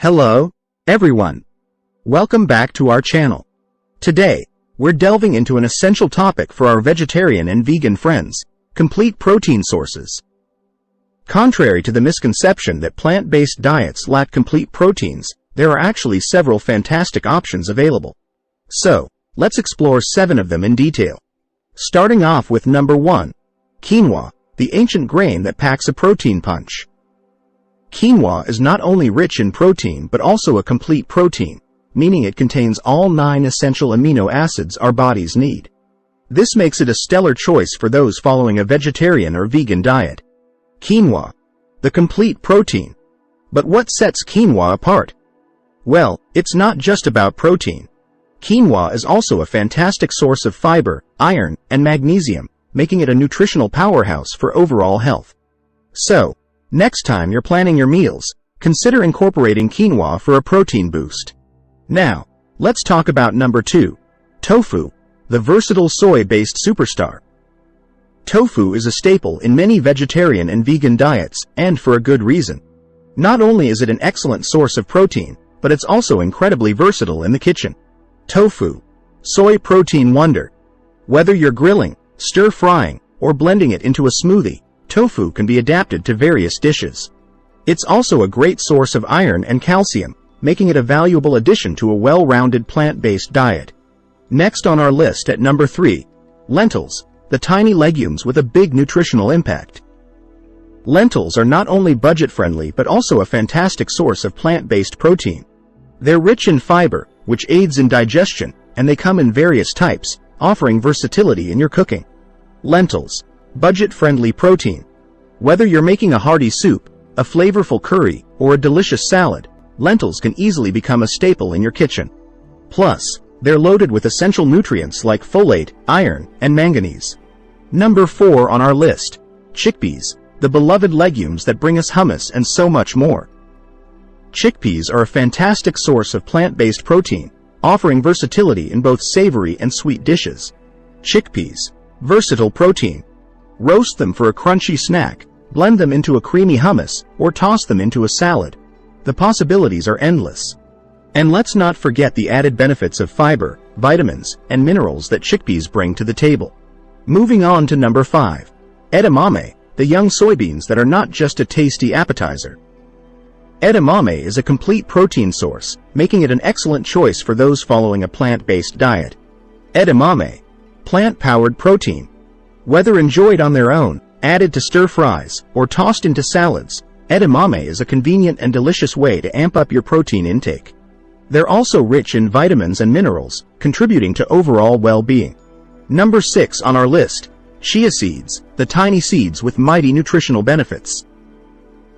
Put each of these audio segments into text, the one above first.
Hello, everyone. Welcome back to our channel. Today, we're delving into an essential topic for our vegetarian and vegan friends: complete protein sources. Contrary to the misconception that plant-based diets lack complete proteins, there are actually several fantastic options available. So, let's explore 7 of them in detail. Starting off with number 1, quinoa, the ancient grain that packs a protein punch. Quinoa is not only rich in protein but also a complete protein, meaning it contains all 9 essential amino acids our bodies need. This makes it a stellar choice for those following a vegetarian or vegan diet. Quinoa, the complete protein. But what sets quinoa apart? Well, it's not just about protein. Quinoa is also a fantastic source of fiber, iron, and magnesium, making it a nutritional powerhouse for overall health. So, next time you're planning your meals, consider incorporating quinoa for a protein boost. Now, let's talk about number 2, tofu, the versatile soy-based superstar. Tofu is a staple in many vegetarian and vegan diets, and for a good reason. Not only is it an excellent source of protein, but it's also incredibly versatile in the kitchen. Tofu, soy protein wonder. Whether you're grilling, stir-frying, or blending it into a smoothie, tofu can be adapted to various dishes. It's also a great source of iron and calcium, making it a valuable addition to a well-rounded plant-based diet. Next on our list at number 3, lentils, the tiny legumes with a big nutritional impact. Lentils are not only budget-friendly but also a fantastic source of plant-based protein. They're rich in fiber, which aids in digestion, and they come in various types, offering versatility in your cooking. Lentils, budget-friendly protein. Whether you're making a hearty soup, a flavorful curry, or a delicious salad, lentils can easily become a staple in your kitchen. Plus, they're loaded with essential nutrients like folate, iron, and manganese. Number 4 on our list, chickpeas, the beloved legumes that bring us hummus and so much more. Chickpeas are a fantastic source of plant-based protein, offering versatility in both savory and sweet dishes. Chickpeas, versatile protein. Roast them for a crunchy snack, blend them into a creamy hummus, or toss them into a salad. The possibilities are endless. And let's not forget the added benefits of fiber, vitamins, and minerals that chickpeas bring to the table. Moving on to number 5, edamame, the young soybeans that are not just a tasty appetizer. Edamame is a complete protein source, making it an excellent choice for those following a plant-based diet. Edamame, plant-powered protein. Whether enjoyed on their own, added to stir-fries, or tossed into salads, edamame is a convenient and delicious way to amp up your protein intake. They're also rich in vitamins and minerals, contributing to overall well-being. Number 6 on our list, chia seeds, the tiny seeds with mighty nutritional benefits.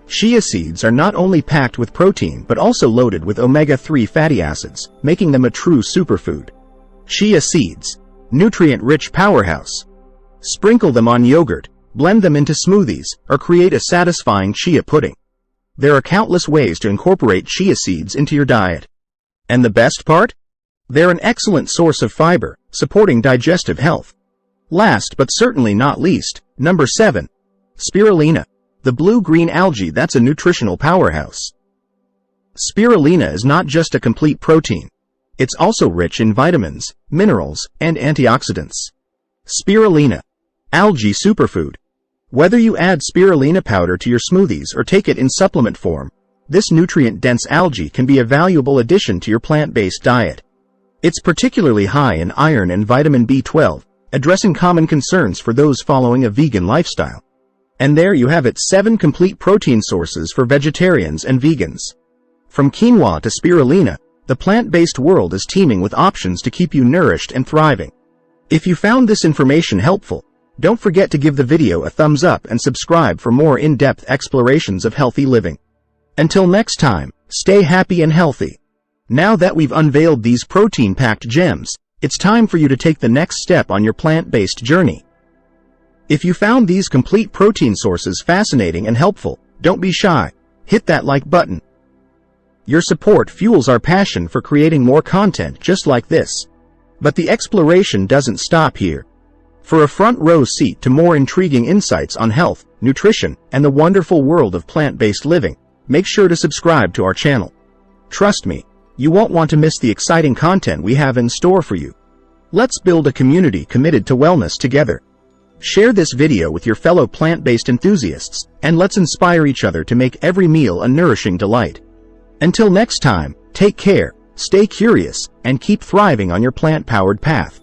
Chia seeds are not only packed with protein but also loaded with omega-3 fatty acids, making them a true superfood. Chia seeds, nutrient-rich powerhouse. Sprinkle them on yogurt, blend them into smoothies, or create a satisfying chia pudding. There are countless ways to incorporate chia seeds into your diet. And the best part? They're an excellent source of fiber, supporting digestive health. Last but certainly not least, number 7, spirulina, the blue-green algae that's a nutritional powerhouse. Spirulina is not just a complete protein. It's also rich in vitamins, minerals, and antioxidants. Spirulina, algae superfood. Whether you add spirulina powder to your smoothies or take it in supplement form, this nutrient-dense algae can be a valuable addition to your plant-based diet. It's particularly high in iron and vitamin B12, addressing common concerns for those following a vegan lifestyle. And there you have it, 7 complete protein sources for vegetarians and vegans. From quinoa to spirulina, the plant-based world is teeming with options to keep you nourished and thriving. If you found this information helpful, don't forget to give the video a thumbs up and subscribe for more in-depth explorations of healthy living. Until next time, stay happy and healthy. Now that we've unveiled these protein-packed gems, it's time for you to take the next step on your plant-based journey. If you found these complete protein sources fascinating and helpful, don't be shy. Hit that like button. Your support fuels our passion for creating more content just like this. But the exploration doesn't stop here. For a front-row seat to more intriguing insights on health, nutrition, and the wonderful world of plant-based living, make sure to subscribe to our channel. Trust me, you won't want to miss the exciting content we have in store for you. Let's build a community committed to wellness together. Share this video with your fellow plant-based enthusiasts, and let's inspire each other to make every meal a nourishing delight. Until next time, take care, stay curious, and keep thriving on your plant-powered path.